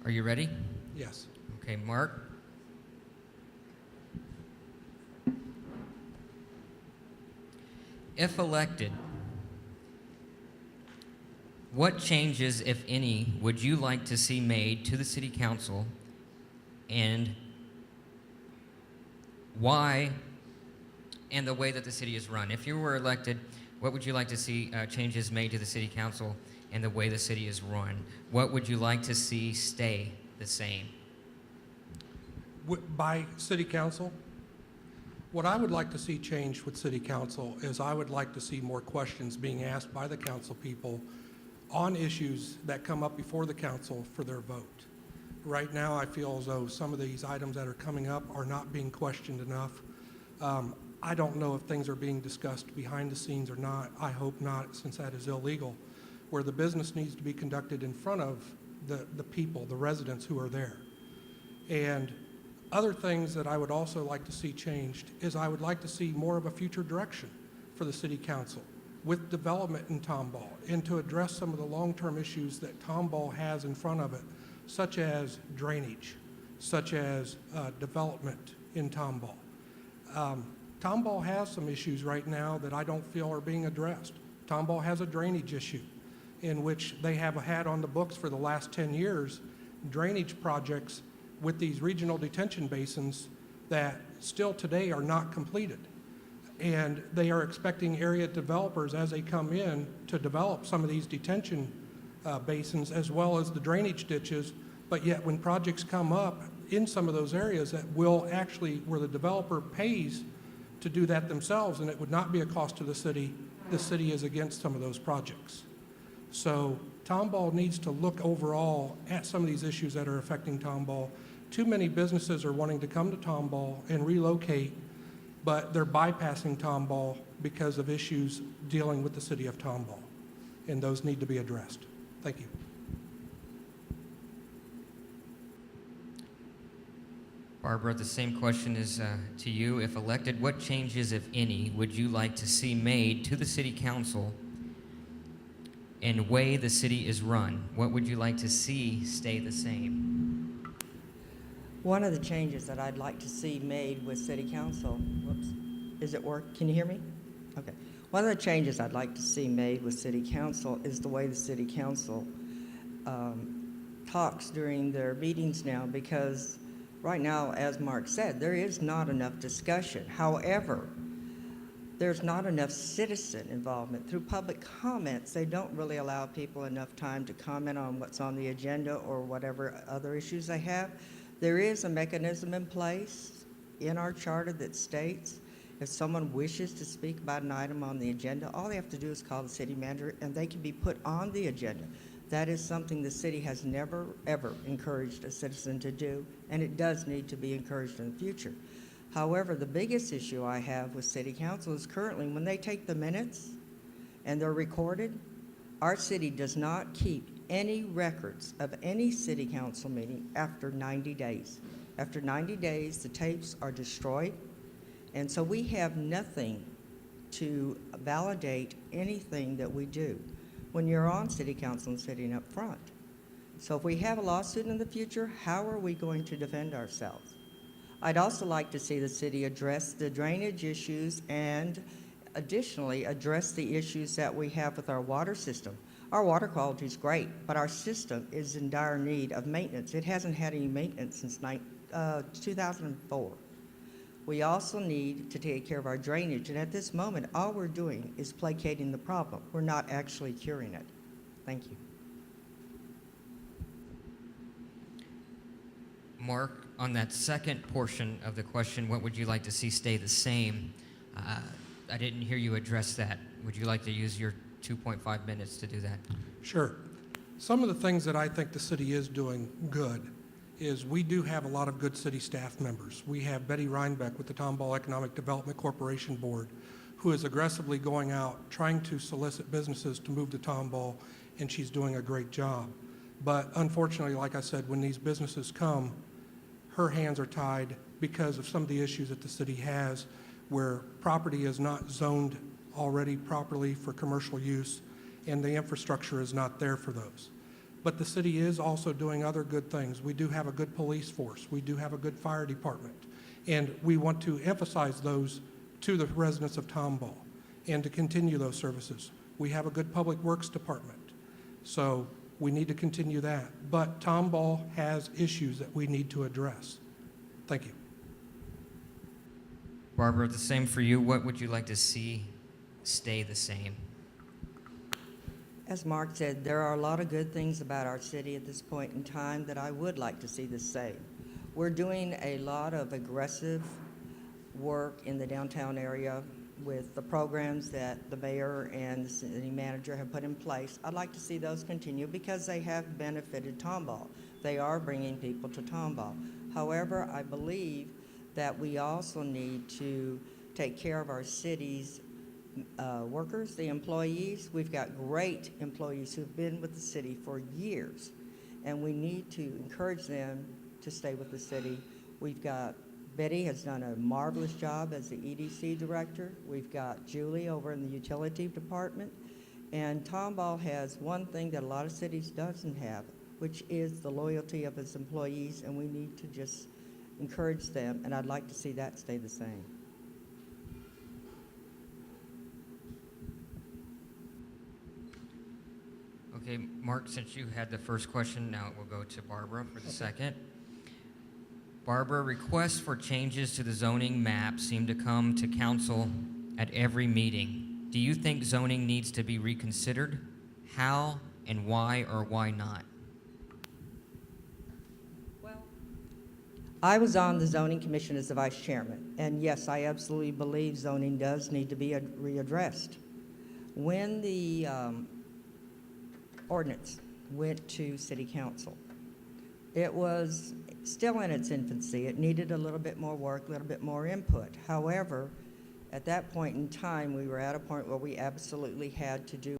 Are you ready? Yes. Okay, Mark. If elected, what changes, if any, would you like to see made to the City Council, and why, and the way that the city is run? If you were elected, what would you like to see changes made to the City Council and the way the city is run? What would you like to see stay the same? By City Council, what I would like to see change with City Council is I would like to see more questions being asked by the council people on issues that come up before the council for their vote. Right now, I feel as though some of these items that are coming up are not being questioned enough. I don't know if things are being discussed behind the scenes or not. I hope not, since that is illegal, where the business needs to be conducted in front of the people, the residents who are there. And other things that I would also like to see changed is I would like to see more of a future direction for the City Council with development in Tomball, and to address some of the long-term issues that Tomball has in front of it, such as drainage, such as development in Tomball. Tomball has some issues right now that I don't feel are being addressed. Tomball has a drainage issue in which they have had on the books for the last 10 years drainage projects with these regional detention basins that still today are not completed. And they are expecting area developers, as they come in, to develop some of these detention basins as well as the drainage ditches, but yet when projects come up in some of those areas that will actually, where the developer pays to do that themselves, and it would not be a cost to the city is against some of those projects. So Tomball needs to look overall at some of these issues that are affecting Tomball. Too many businesses are wanting to come to Tomball and relocate, but they're bypassing Tomball because of issues dealing with the city of Tomball, and those need to be addressed. Thank you. Barbara, the same question is to you. If elected, what changes, if any, would you like to see made to the City Council and way the city is run? What would you like to see stay the same? One of the changes that I'd like to see made with City Council, is it work? Can you hear me? Okay. One of the changes I'd like to see made with City Council is the way the City Council talks during their meetings now, because right now, as Mark said, there is not enough discussion. However, there's not enough citizen involvement. Through public comments, they don't really allow people enough time to comment on what's on the agenda or whatever other issues they have. There is a mechanism in place in our charter that states if someone wishes to speak about an item on the agenda, all they have to do is call the city manager and they can be put on the agenda. That is something the city has never, ever encouraged a citizen to do, and it does need to be encouraged in the future. However, the biggest issue I have with City Council is currently when they take the minutes and they're recorded, our city does not keep any records of any City Council meeting after 90 days. After 90 days, the tapes are destroyed, and so we have nothing to validate anything that we do when you're on City Council and sitting up front. So if we have a lawsuit in the future, how are we going to defend ourselves? I'd also like to see the city address the drainage issues and additionally address the issues that we have with our water system. Our water quality is great, but our system is in dire need of maintenance. It hasn't had any maintenance since 2004. We also need to take care of our drainage, and at this moment, all we're doing is placating the problem. We're not actually curing it. Thank you. Mark, on that second portion of the question, what would you like to see stay the same? I didn't hear you address that. Would you like to use your 2.5 minutes to do that? Sure. Some of the things that I think the city is doing good is we do have a lot of good city staff members. We have Betty Reinbeck with the Tomball Economic Development Corporation Board, who is aggressively going out trying to solicit businesses to move to Tomball, and she's doing a great job. But unfortunately, like I said, when these businesses come, her hands are tied because of some of the issues that the city has where property is not zoned already properly for commercial use and the infrastructure is not there for those. But the city is also doing other good things. We do have a good police force. We do have a good fire department. And we want to emphasize those to the residents of Tomball and to continue those services. We have a good public works department. So we need to continue that. But Tomball has issues that we need to address. Thank you. Barbara, the same for you. What would you like to see stay the same? As Mark said, there are a lot of good things about our city at this point in time that I would like to see the same. We're doing a lot of aggressive work in the downtown area with the programs that the mayor and the city manager have put in place. I'd like to see those continue because they have benefited Tomball. They are bringing people to Tomball. However, I believe that we also need to take care of our city's workers, the employees. We've got great employees who've been with the city for years, and we need to encourage them to stay with the city. We've got Betty has done a marvelous job as the EDC director. We've got Julie over in the utility department. And Tomball has one thing that a lot of cities doesn't have, which is the loyalty of its employees, and we need to just encourage them, and I'd like to see that stay the same. Okay, Mark, since you had the first question, now we'll go to Barbara for the second. Barbara, requests for changes to the zoning map seem to come to council at every meeting. Do you think zoning needs to be reconsidered? How and why or why not? Well, I was on the zoning commission as the vice chairman, and yes, I absolutely believe zoning does need to be readdressed. When the ordinance went to city council, it was still in its infancy. It needed a little bit more work, a little bit more input. However, at that point in time, we were at a point where we absolutely had to do